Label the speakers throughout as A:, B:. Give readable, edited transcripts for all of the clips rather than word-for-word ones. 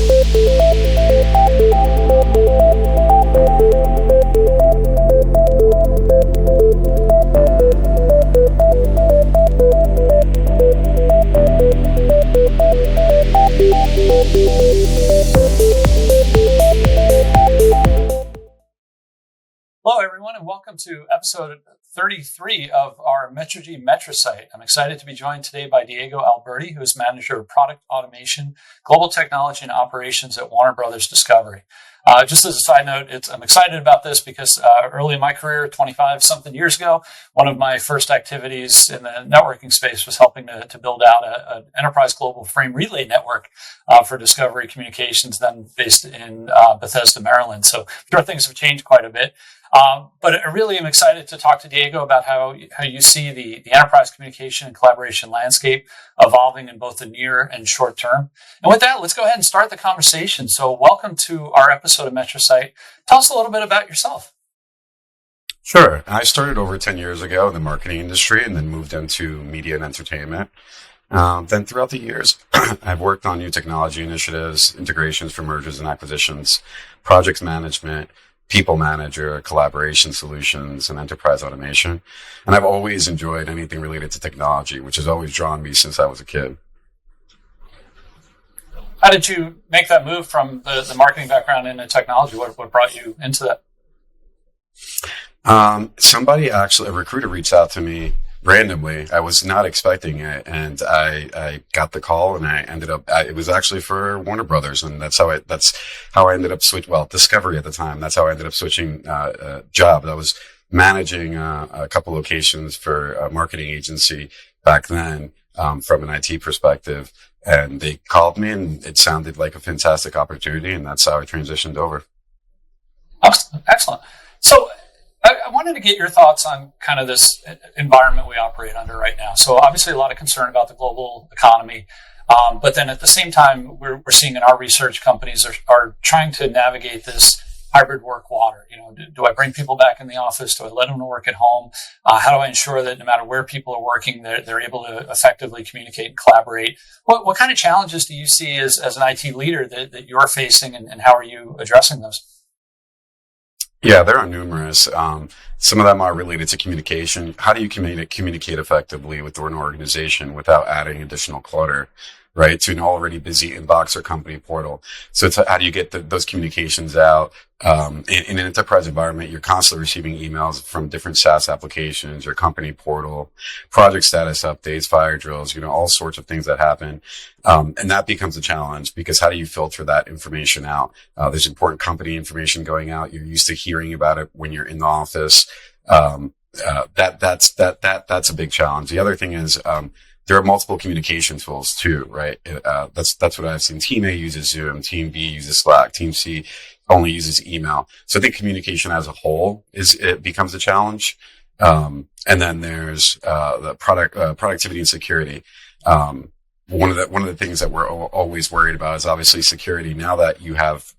A: Hello, everyone, and welcome to episode 33 of our MetriSight. I'm excited to be joined today by Diego Alberti, who is Manager of Product Automation, Global Technology and Operations at Warner Brothers Discovery. Just as a side note, I'm excited about this because early in my career, 25-something years ago, one of my first activities in the networking space was helping to build out an enterprise global frame relay network for Discovery Communications, then based in Bethesda, Maryland. So I'm sure things have changed quite a bit. But I really am excited to talk to Diego about how you see the enterprise communication and collaboration landscape evolving in both the near and short term. And with that, let's go ahead and start the conversation. So welcome to our episode of MetriSight. Tell us a little bit about yourself.
B: Sure. I started over 10 years ago in the marketing industry and then moved into media and entertainment. Then throughout the years, I've worked on new technology initiatives, integrations for mergers and acquisitions, project management, people manager, collaboration solutions, and enterprise automation. And I've always enjoyed anything related to technology, which has always drawn me since I was a kid.
A: How did you make that move from the marketing background into technology? What brought you into that?
B: A recruiter reached out to me randomly. I was not expecting it, and I got the call, and I ended up. It was actually for Warner Brothers, and that's how I ended up Discovery at the time. That's how I ended up switching jobs. I was managing a couple locations for a marketing agency back then from an IT perspective, and they called me, and it sounded like a fantastic opportunity, and that's how I transitioned over.
A: Excellent. So I wanted to get your thoughts on kind of this environment we operate under right now. So obviously a lot of concern about the global economy. But then at the same time, we're seeing in our research companies are trying to navigate this hybrid work water. You know, do I bring people back in the office? Do I let them work at home? How do I ensure that no matter where people are working, they're able to effectively communicate and collaborate? What kind of challenges do you see as an IT leader that you're facing, and how are you addressing those?
B: Yeah, there are numerous. Some of them are related to communication. How do you communicate effectively with an organization without adding additional clutter, right, to an already busy inbox or company portal? So it's how do you get those communications out? In an enterprise environment, you're constantly receiving emails from different SaaS applications, your company portal, project status updates, fire drills, all sorts of things that happen. And that becomes a challenge because how do you filter that information out? There's important company information going out. You're used to hearing about it when you're in the office. That's a big challenge. The other thing is, there are multiple communication tools too, right? That's what I've seen. Team A uses Zoom, Team B uses Slack, Team C only uses email. So I think communication as a whole it becomes a challenge. And then there's the productivity and security. One of the things that we're always worried about is obviously security. Now that you have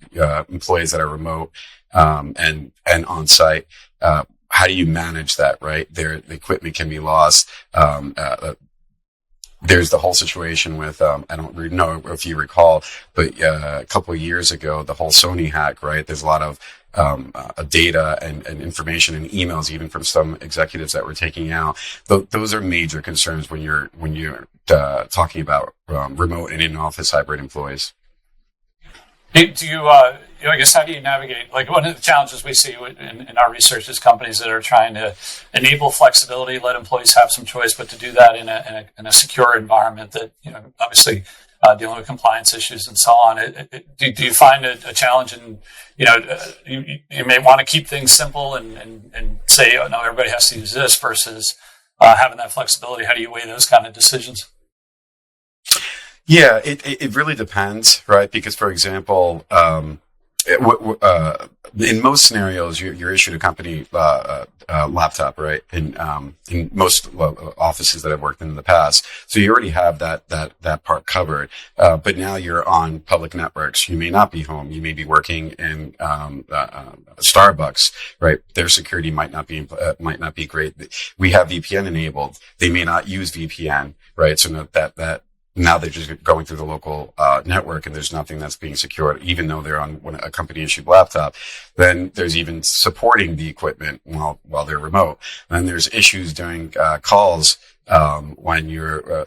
B: employees that are remote and on site, how do you manage that? Right, the equipment can be lost. There's the whole situation with, I don't really know if you recall, but a couple of years ago, the whole Sony hack, right? There's a lot of data and information and emails, even from some executives that were taking out. Those are major concerns when you're talking about remote and in-office hybrid employees.
A: Do you, I guess, how do you navigate? Like, one of the challenges we see in our research is companies that are trying to enable flexibility, let employees have some choice, but to do that in a secure environment that, obviously dealing with compliance issues and so on. Do you find a challenge in, you may want to keep things simple and say, oh, no, everybody has to use this versus having that flexibility? How do you weigh those kind of decisions?
B: Yeah, it really depends, right? Because, for example, in most scenarios, you're issued a company laptop, right? In most offices that I've worked in the past, so you already have that part covered. But now you're on public networks. You may not be home. You may be working in Starbucks, right? Their security might not be great. We have VPN enabled. They may not use VPN, right? So that now they're just going through the local network and there's nothing that's being secured, even though they're on a company issued laptop. Then there's even supporting the equipment while they're remote. Then there's issues during calls when you're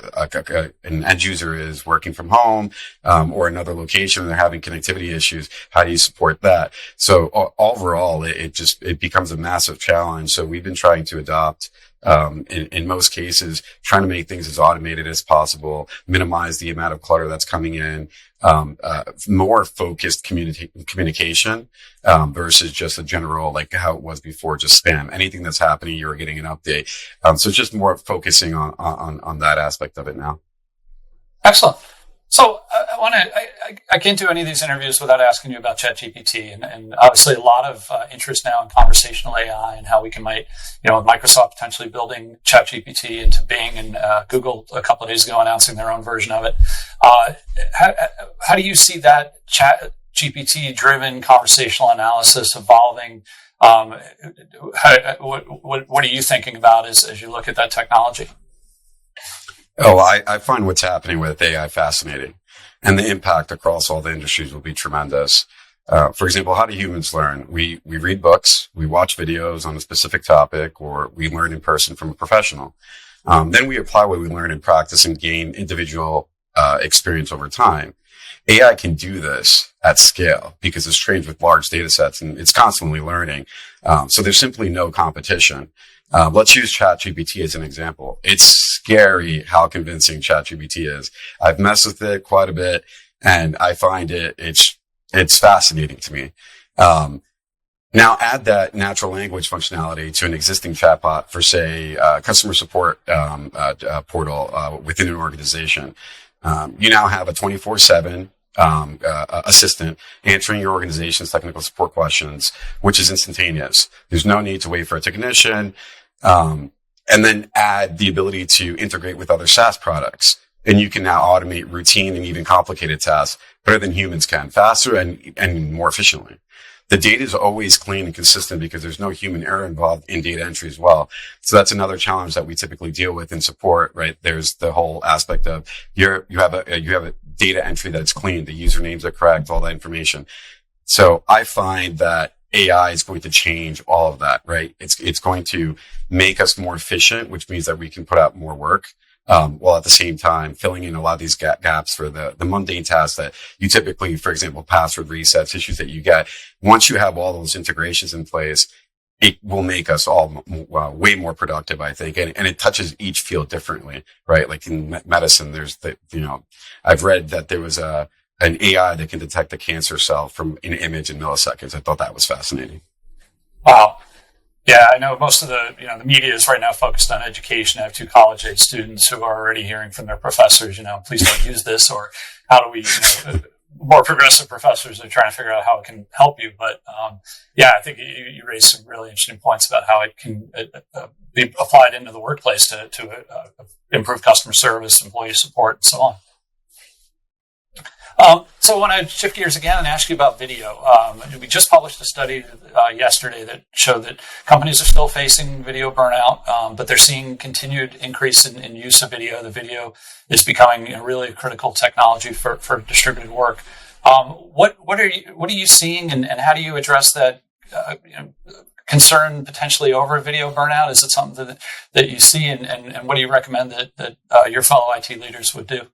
B: an end user is working from home or another location and they're having connectivity issues. How do you support that? So overall, it becomes a massive challenge. So we've been trying to adopt in most cases, trying to make things as automated as possible, minimize the amount of clutter that's coming in, more focused communication, versus just a general, like how it was before, just spam. Anything that's happening, you're getting an update. So just more focusing on that aspect of it now.
A: Excellent. So I can't do any of these interviews without asking you about ChatGPT, and obviously a lot of interest now in conversational AI and how we might, with Microsoft potentially building ChatGPT into Bing, and Google a couple of days ago announcing their own version of it. How do you see that ChatGPT-driven conversational analysis evolving? What are you thinking about as you look at that technology?
B: Oh, I find what's happening with AI fascinating, and the impact across all the industries will be tremendous. For example, how do humans learn? We read books, we watch videos on a specific topic, or we learn in person from a professional. Then we apply what we learn in practice and gain individual experience over time. AI can do this at scale because it's trained with large data sets and it's constantly learning. So there's simply no competition. Let's use ChatGPT as an example. It's scary how convincing ChatGPT is. I've messed with it quite a bit, and I find it's fascinating to me. Now add that natural language functionality to an existing chatbot for, say, customer support portal within an organization. You now have a 24/7 assistant answering your organization's technical support questions, which is instantaneous. There's no need to wait for a technician. And then add the ability to integrate with other SaaS products. And you can now automate routine and even complicated tasks better than humans can, faster and more efficiently. The data is always clean and consistent because there's no human error involved in data entry as well. So that's another challenge that we typically deal with in support, right? There's the whole aspect of you have a data entry that's clean. The usernames are correct, all that information. So I find that AI is going to change all of that, right? It's going to make us more efficient, which means that we can put out more work, while at the same time filling in a lot of these gaps for the mundane tasks that you typically, for example, password resets, issues that you get. Once you have all those integrations in place, it will make us all way more productive, I think. And it touches each field differently, right? Like in medicine, there's I've read that there was an AI that can detect a cancer cell from an image in milliseconds. I thought that was fascinating.
A: Wow. Yeah, I know most of the media is right now focused on education. I have 2 college-age students who are already hearing from their professors, please don't use this, or how do we, more progressive professors are trying to figure out how it can help you. But I think you raised some really interesting points about how it can be applied into the workplace to improve customer service, employee support, and so on. So I want to shift gears again and ask you about video. We just published a study yesterday that showed that companies are still facing video burnout, but they're seeing continued increase in use of video. The video is becoming really a critical technology for distributed work. What are you seeing, and how do you address that concern potentially over video burnout? Is it something that you see, and what do you recommend that your fellow IT leaders would do?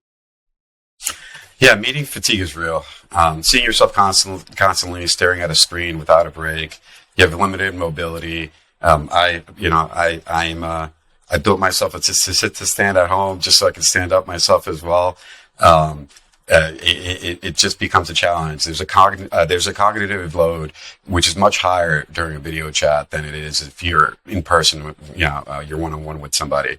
B: Yeah, meeting fatigue is real. Seeing yourself constantly staring at a screen without a break. You have limited mobility. I built myself to stand at home just so I can stand up myself as well. It just becomes a challenge. There's a cognitive load which is much higher during a video chat than it is if you're in person with, you're one-on-one with somebody.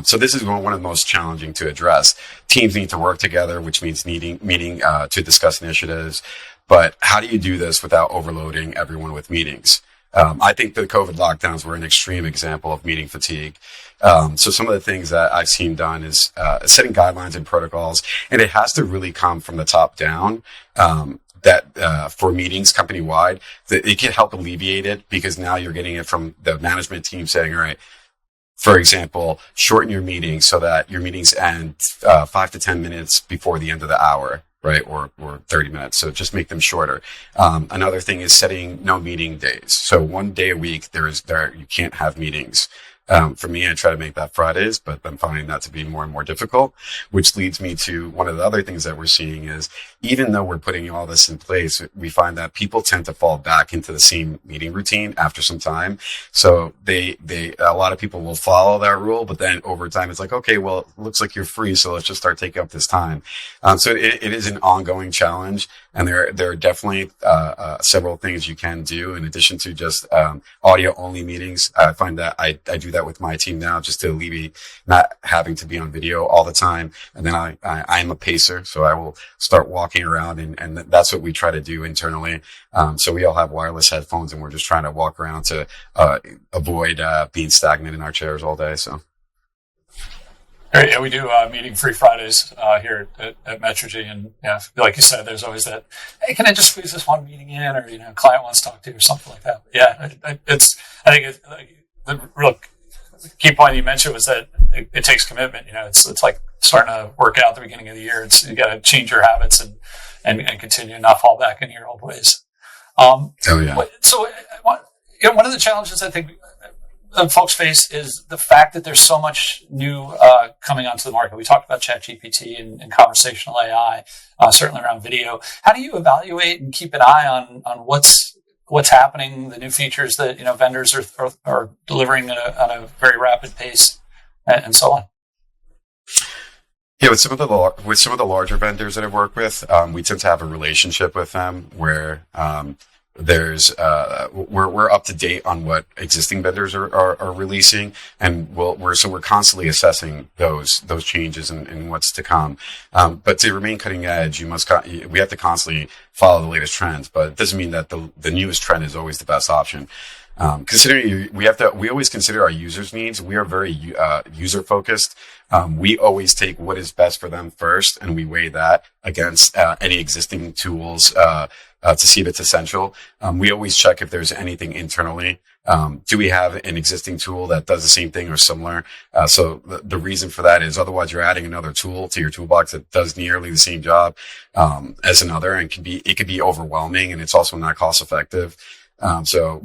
B: So this is one of the most challenging to address. Teams need to work together, which means meeting to discuss initiatives. But how do you do this without overloading everyone with meetings? I think the COVID lockdowns were an extreme example of meeting fatigue. So some of the things that I've seen done is setting guidelines and protocols, and it has to really come from the top down. That for meetings company wide, that it can help alleviate it, because now you're getting it from the management team saying, all right, for example, shorten your meetings so that your meetings end 5 to 10 minutes before the end of the hour, right? Or 30 minutes. So just make them shorter. Another thing is setting no meeting days. So one day a week, you can't have meetings. For me, I try to make that Fridays, but I'm finding that to be more and more difficult, which leads me to one of the other things that we're seeing is even though we're putting all this in place, we find that people tend to fall back into the same meeting routine after some time. So a lot of people will follow that rule, but then over time it's like, okay, well, it looks like you're free. So let's just start taking up this time. So it is an ongoing challenge. And there are definitely, several things you can do in addition to just, audio only meetings. I find that I do that with my team now just to alleviate not having to be on video all the time. And then I am a pacer, so I will start walking around and that's what we try to do internally. So we all have wireless headphones and we're just trying to walk around to, avoid, being stagnant in our chairs all day. So.
A: Yeah, we do meeting free Fridays here at MetriSight, and like you said, there's always that. Hey, can I just squeeze this one meeting in, or client wants to talk to you, or something like that. But yeah, I think the real key point you mentioned was that it takes commitment. It's like starting to work out at the beginning of the year. You got to change your habits and continue to not fall back into your old ways. So one of the challenges I think folks face is the fact that there's so much new coming onto the market. We talked about ChatGPT and conversational AI, certainly around video. How do you evaluate and keep an eye on what's happening, the new features that vendors are delivering at a very rapid pace, and so on?
B: Yeah, with some of the larger vendors that I've worked with, we tend to have a relationship with them where we're up to date on what existing vendors are releasing, and we're constantly assessing those changes and what's to come. But to remain cutting edge, we have to constantly follow the latest trends, but it doesn't mean that the newest trend is always the best option. Considering we always consider our users' needs. We are very user focused. We always take what is best for them first, and we weigh that against any existing tools to see if it's essential. We always check if there's anything internally. Do we have an existing tool that does the same thing or similar? So the reason for that is otherwise you're adding another tool to your toolbox that does nearly the same job as another, and it can be overwhelming, and it's also not cost effective. So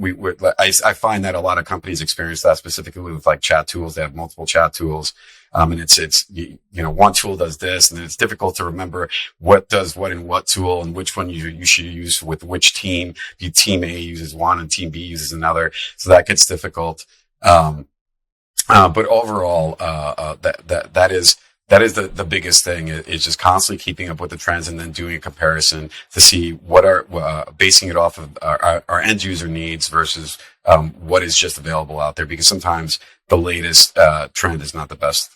B: I find that a lot of companies experience that specifically with like chat tools. They have multiple chat tools. And it's one tool does this, and then it's difficult to remember what does what in what tool and which one you should use with which team. Team A uses one and team B uses another. So that gets difficult. But overall, that is the biggest thing is just constantly keeping up with the trends and then doing a comparison to see what basing it off of our end user needs versus what is just available out there, because sometimes the latest trend is not the best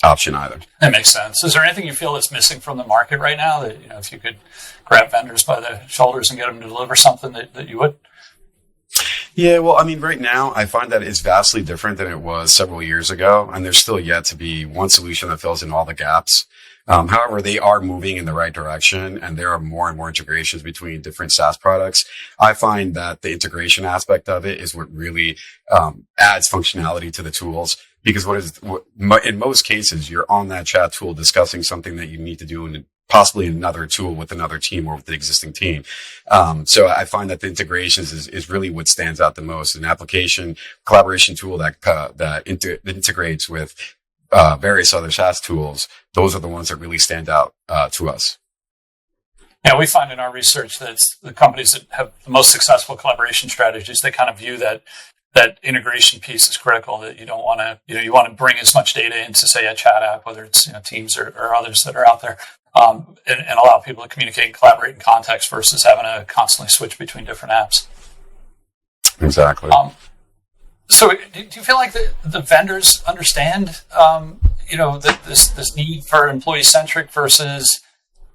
B: option either.
A: That makes sense. Is there anything you feel that's missing from the market right now that if you could grab vendors by the shoulders and get them to deliver something that you would?
B: Yeah, well, I mean, right now, I find that it's vastly different than it was several years ago, and there's still yet to be one solution that fills in all the gaps. However, they are moving in the right direction, and there are more and more integrations between different SaaS products. I find that the integration aspect of it is what really adds functionality to the tools, because in most cases, you're on that chat tool discussing something that you need to do in possibly another tool with another team or with the existing team. So I find that the integrations is really what stands out the most. An application collaboration tool that integrates with various other SaaS tools. Those are the ones that really stand out to us.
A: Yeah, we find in our research that the companies that have the most successful collaboration strategies, they kind of view that integration piece is critical. That you don't want to, you want to bring as much data into, say, a chat app, whether it's Teams or others that are out there. And allow people to communicate and collaborate in context versus having to constantly switch between different apps.
B: Exactly.
A: So do you feel like the vendors understand, this need for employee-centric versus,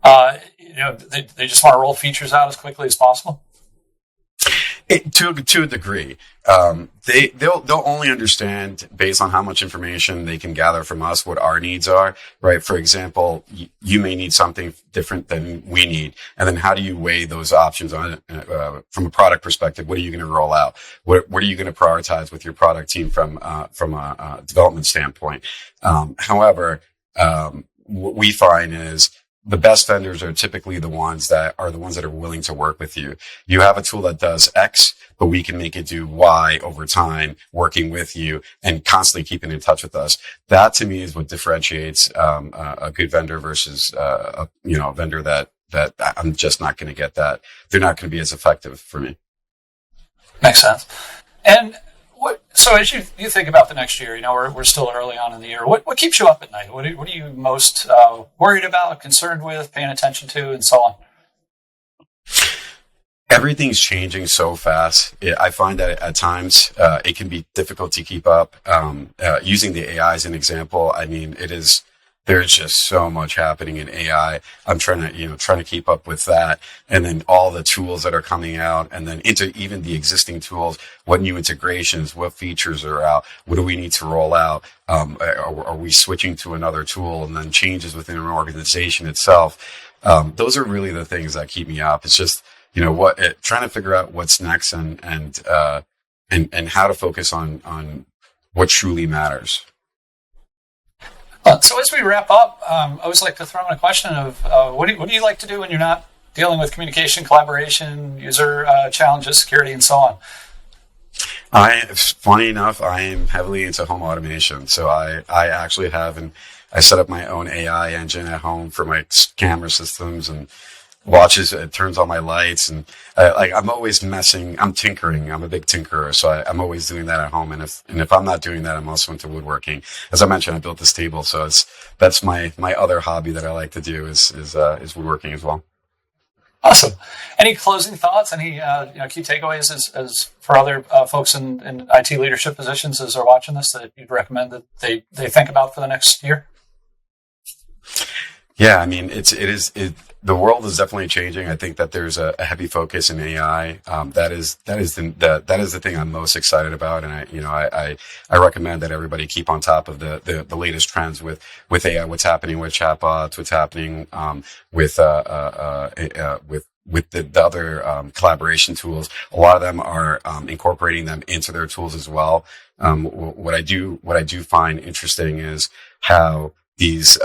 A: they just want to roll features out as quickly as possible?
B: To a degree, they'll only understand based on how much information they can gather from us what our needs are, right? For example, you may need something different than we need, and then how do you weigh those options on from a product perspective? What are you going to roll out? What are you going to prioritize with your product team from a development standpoint? However, what we find is the best vendors are typically the ones that are willing to work with you. You have a tool that does X, but we can make it do Y over time, working with you and constantly keeping in touch with us. That to me is what differentiates a good vendor versus a vendor that I'm just not going to get that. They're not going to be as effective for me.
A: Makes sense. And so as you think about the next year, we're still early on in the year. What keeps you up at night? What are you most worried about, concerned with, paying attention to, and so on?
B: Everything's changing so fast. I find that at times it can be difficult to keep up. Using the AI as an example, I mean, there's just so much happening in AI. I'm trying to keep up with that. And then all the tools that are coming out, and then into even the existing tools, what new integrations, what features are out, what do we need to roll out? Are we switching to another tool, and then changes within an organization itself? Those are really the things that keep me up. It's just, trying to figure out what's next and how to focus on what truly matters.
A: So as we wrap up, I always like to throw in a question of what do you like to do when you're not dealing with communication, collaboration, user challenges, security, and so on?
B: Funny enough, I am heavily into home automation. So I actually I set up my own AI engine at home for my camera systems and watches. It turns on my lights, and I'm always messing. I'm tinkering. I'm a big tinkerer, so I'm always doing that at home. And if I'm not doing that, I'm also into woodworking. As I mentioned, I built this table, so that's my other hobby that I like to do is woodworking as well.
A: Awesome. Any closing thoughts? Any key takeaways as for other folks in IT leadership positions as they're watching this that you'd recommend that they think about for the next year?
B: Yeah, I mean, the world is definitely changing. I think that there's a heavy focus in AI. That is the thing I'm most excited about, and I recommend that everybody keep on top of the latest trends with AI. What's happening with chatbots? What's happening with the other collaboration tools? A lot of them are incorporating them into their tools as well. What I do find interesting is how these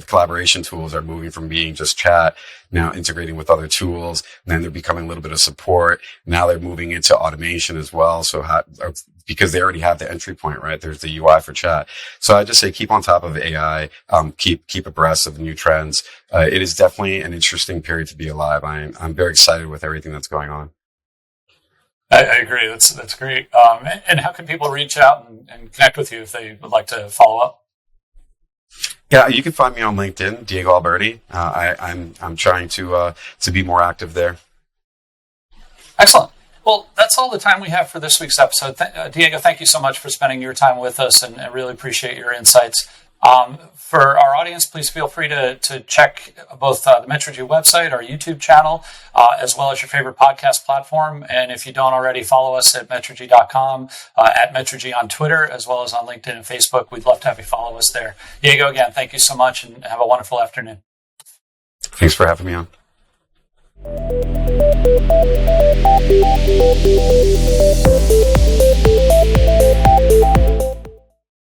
B: collaboration tools are moving from being just chat, now integrating with other tools, and then they're becoming a little bit of support. Now they're moving into automation as well. So because they already have the entry point, right? There's the UI for chat. So I just say keep on top of AI, keep abreast of new trends. It is definitely an interesting period to be alive. I'm very excited with everything that's going on.
A: I agree. That's great. And how can people reach out and connect with you if they would like to follow up?
B: Yeah, you can find me on LinkedIn, Diego Alberti. I'm trying to be more active there.
A: Excellent. Well, that's all the time we have for this week's episode. Diego, thank you so much for spending your time with us, and I really appreciate your insights. For our audience, please feel free to check both the MetriSight website, our YouTube channel, as well as your favorite podcast platform. And if you don't already, follow us at MetriSight.com, at MetriSight on Twitter, as well as on LinkedIn and Facebook. We'd love to have you follow us there. Diego, again, thank you so much, and have a wonderful afternoon.
B: Thanks for having me on.